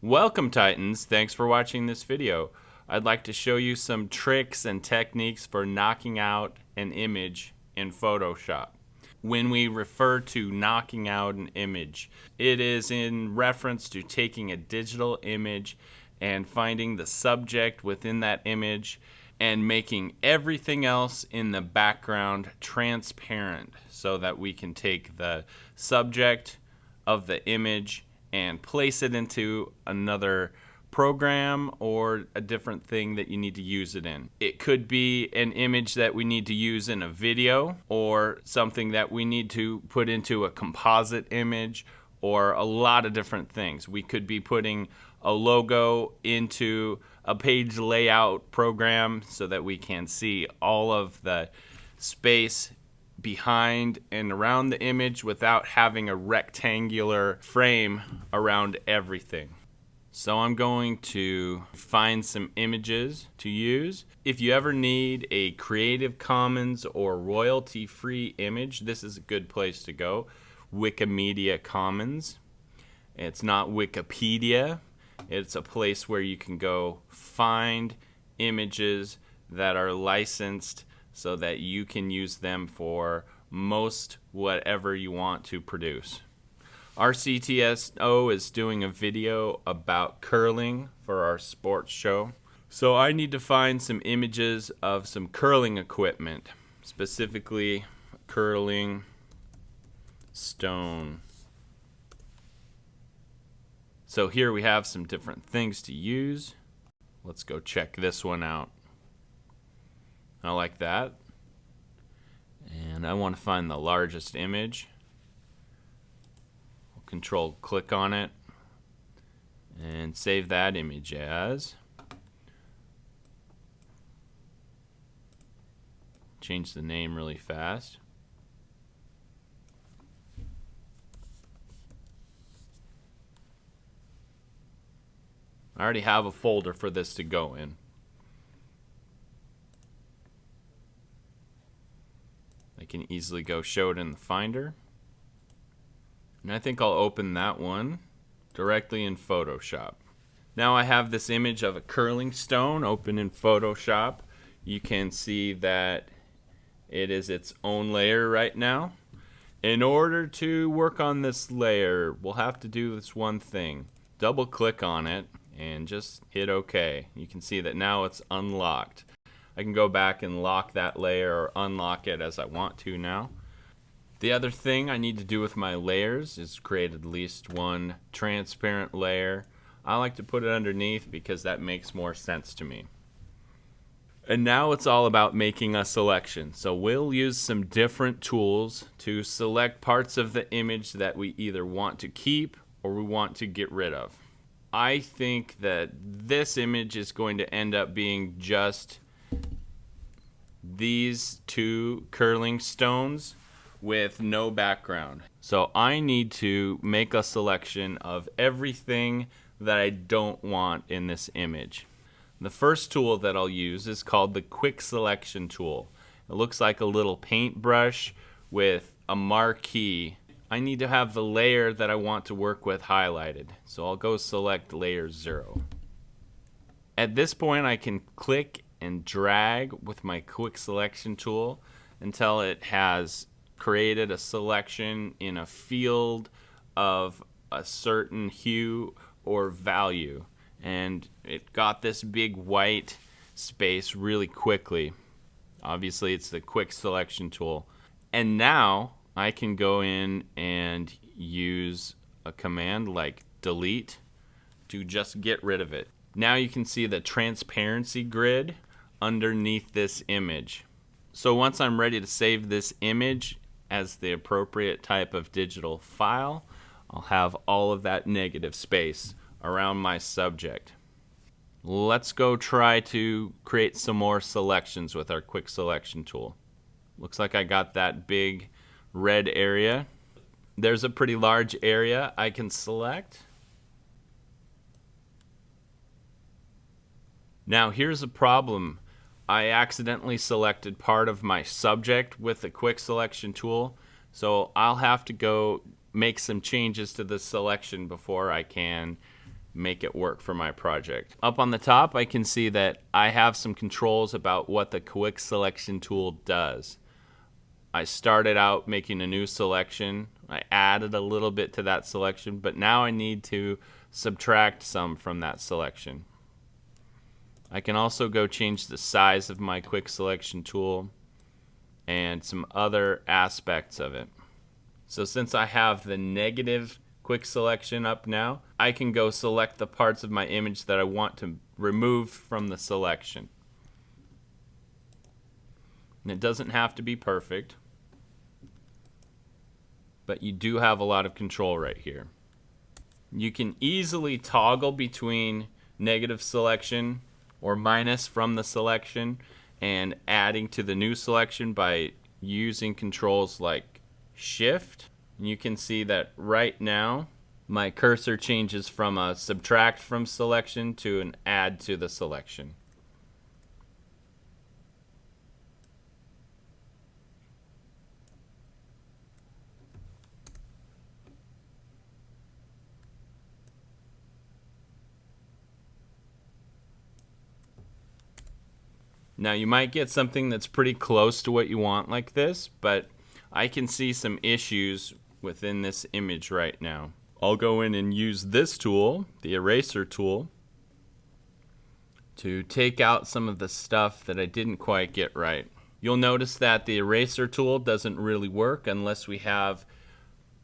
Welcome Titans, thanks for watching this video. I'd like to show you some tricks and techniques for knocking out an image in Photoshop. When we refer to knocking out an image, it is in reference to taking a digital image and finding the subject within that image and making everything else in the background transparent so that we can take the subject of the image and place it into another program or a different thing that you need to use it in. It could be an image that we need to use in a video or something that we need to put into a composite image or a lot of different things. We could be putting a logo into a page layout program so that we can see all of the space behind and around the image without having a rectangular frame around everything. So I'm going to find some images to use. If you ever need a Creative Commons or royalty-free image, this is a good place to go. Wikimedia Commons. It's not Wikipedia. It's a place where you can go find images that are licensed so that you can use them for most whatever you want to produce. RCTSO is doing a video about curling for our sports show. So I need to find some images of some curling equipment, specifically curling stone. So here we have some different things to use. Let's go check this one out. I like that. And I want to find the largest image. I'll control click on it and save that image as. Change the name really fast. I already have a folder for this to go in. I can easily go show it in the Finder. And I think I'll open that one directly in Photoshop. Now I have this image of a curling stone open in Photoshop. You can see that it is its own layer right now. In order to work on this layer, we'll have to do this one thing. Double click on it and just hit OK. You can see that now it's unlocked. I can go back and lock that layer or unlock it as I want to now. The other thing I need to do with my layers is create at least one transparent layer. I like to put it underneath because that makes more sense to me. And now it's all about making a selection. So we'll use some different tools to select parts of the image that we either want to keep or we want to get rid of. I think that this image is going to end up being just these two curling stones with no background. So I need to make a selection of everything that I don't want in this image. The first tool that I'll use is called the Quick Selection tool. It looks like a little paintbrush with a marquee. I need to have the layer that I want to work with highlighted. So I'll go select layer 0. At this point I can click and drag with my Quick Selection tool until it has created a selection in a field of a certain hue or value. And it got this big white space really quickly. Obviously it's the Quick Selection tool. And now I can go in and use a command like delete to just get rid of it. Now you can see the transparency grid underneath this image. So once I'm ready to save this image as the appropriate type of digital file, I'll have all of that negative space around my subject. Let's go try to create some more selections with our Quick Selection tool. Looks like I got that big red area. There's a pretty large area I can select. Now here's a problem. I accidentally selected part of my subject with the Quick Selection tool, so I'll have to go make some changes to the selection before I can make it work for my project. Up on the top, I can see that I have some controls about what the quick selection tool does. I started out making a new selection. I added a little bit to that selection, but now I need to subtract some from that selection. I can also go change the size of my quick selection tool and some other aspects of it. So since I have the negative quick selection up now, I can go select the parts of my image that I want to remove from the selection. And it doesn't have to be perfect, but you do have a lot of control right here. You can easily toggle between negative selection or minus from the selection and adding to the new selection by using controls like Shift. And you can see that right now my cursor changes from a subtract from selection to an add to the selection. Now you might get something that's pretty close to what you want like this, but I can see some issues within this image right now. I'll go in and use this tool, the eraser tool, to take out some of the stuff that I didn't quite get right. You'll notice that the eraser tool doesn't really work unless we have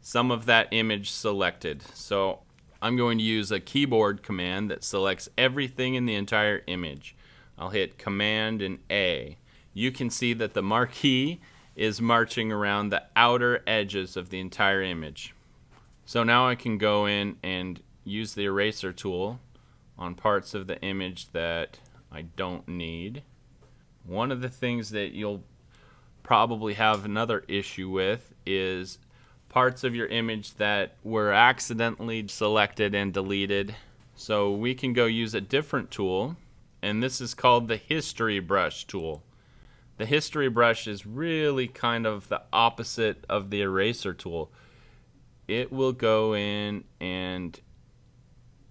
some of that image selected. So I'm going to use a keyboard command that selects everything in the entire image. I'll hit Command and A. You can see that the marquee is marching around the outer edges of the entire image. So now I can go in and use the eraser tool on parts of the image that I don't need. One of the things that you'll probably have another issue with is parts of your image that were accidentally selected and deleted. So we can go use a different tool, and this is called the History Brush tool. The History Brush is really kind of the opposite of the eraser tool. It will go in and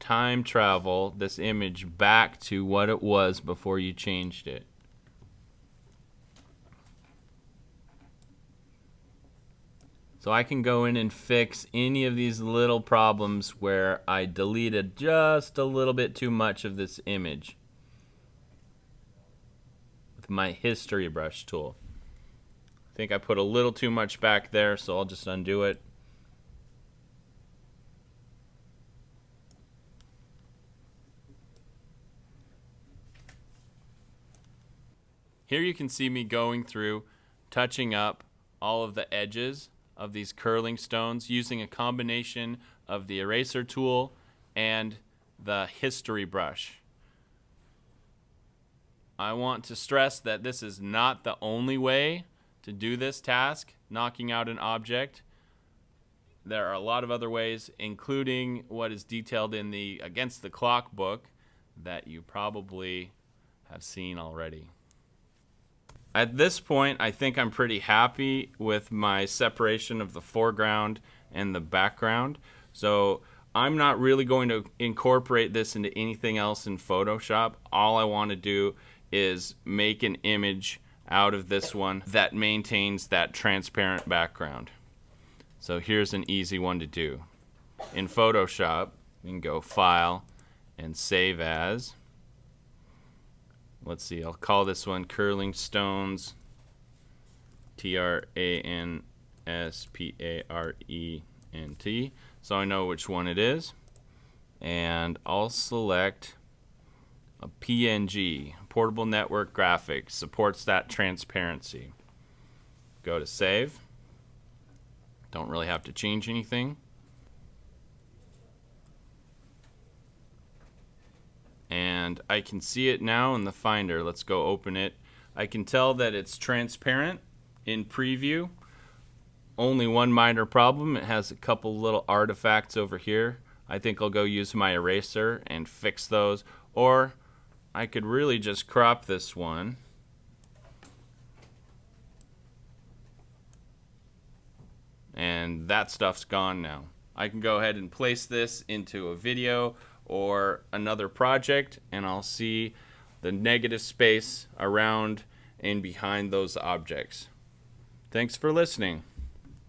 time travel this image back to what it was before you changed it. So I can go in and fix any of these little problems where I deleted just a little bit too much of this image with my History Brush tool. I think I put a little too much back there, so I'll just undo it. Here you can see me going through, touching up all of the edges of these curling stones using a combination of the eraser tool and the History Brush. I want to stress that this is not the only way to do this task, knocking out an object. There are a lot of other ways, including what is detailed in the Against the Clock book that you probably have seen already. At this point, I think I'm pretty happy with my separation of the foreground and the background. So I'm not really going to incorporate this into anything else in Photoshop. All I want to do is make an image out of this one that maintains that transparent background. So here's an easy one to do. In Photoshop, you can go File and Save As. Let's see, I'll call this one Curling Stones, TRANSPARENT, so I know which one it is. And I'll select a PNG, Portable Network Graphics, supports that transparency. Go to Save. Don't really have to change anything. And I can see it now in the Finder. Let's go open it. I can tell that it's transparent in preview. Only one minor problem, it has a couple little artifacts over here. I think I'll go use my eraser and fix those. Or I could really just crop this one. And that stuff's gone now. I can go ahead and place this into a video or another project, and I'll see the negative space around and behind those objects. Thanks for listening.